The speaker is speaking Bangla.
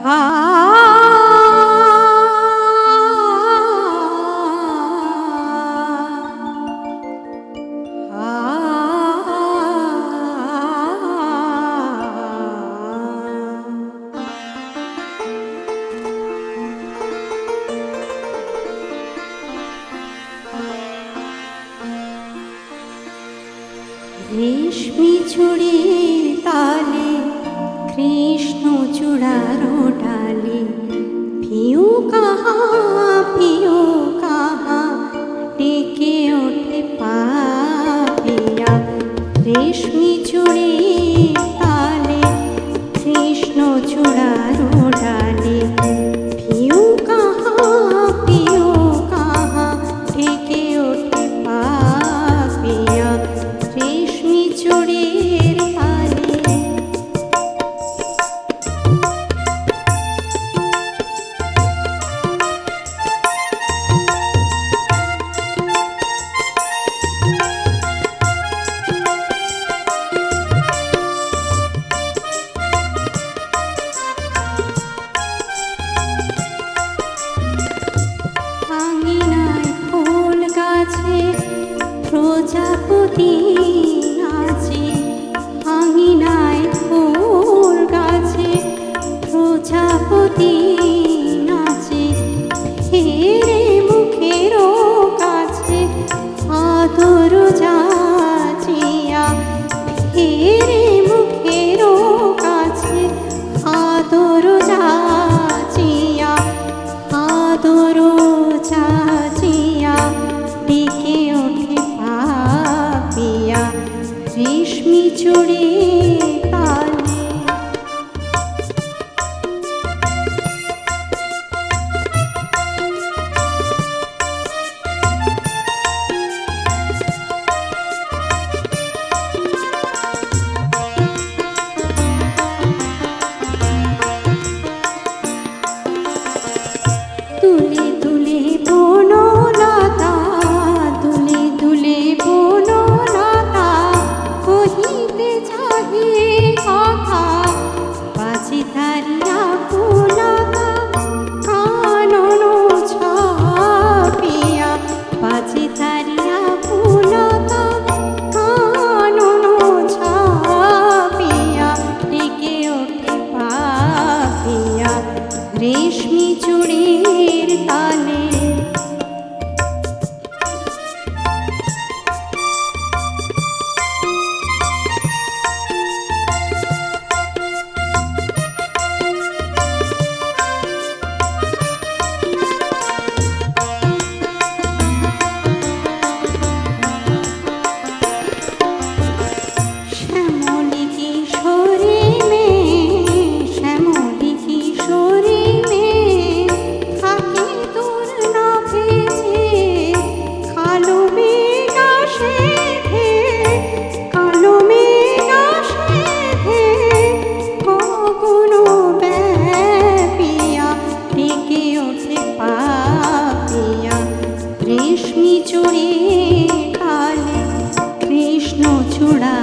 রেশমি চুড়ি তালে কৃষ্ণ চূড়ারো ডালে পিউ কাহা ডেকে ওঠে পাপিয়া। রেশমি চুড়ি তালে কৃষ্ণ চূড়ারো ডালে পিউ কাহা ডেকে ওঠে পাপিয়া। রেশমি চুড়ির তালে আঙিনায় ফুল গাছে প্রজাপতি নাচে। আঙিনায় ফুল গাছে প্রজাপতি নাচে। ফেরে মুখেরও কাছে আদর যাচিয়া। ফেরে মুখেরও কাছে আদর যাচিয়া। আদর যাচিয়া ডেকে ওঠে পাপিয়া। রেশমি চুড়ি তালে তুলে তুলে বনলতা। তুলে তুলে বনলতা কহিতে চাহে কথা। বাজে তারিয়া ফুলতা কানন ছাপিয়া। বাজে তারিয়া ফুলতা কানন ছাপিয়া। ডেকে ওঠে পাপিয়া। রেশমি চুড়ির তালে শ্যামলী কিশোরী মেয়ে। শ্যামলী কিশোরী মেয়ে থাকে তোর নভেছে। কালো মেঘ আসে ধে। কালো মেঘ আসে ধে গগন ব্যাপিয়া। ডেকে ওঠে পাপিয়া। রেশমি চুড়ি তালে কৃষ্ণ চূড়া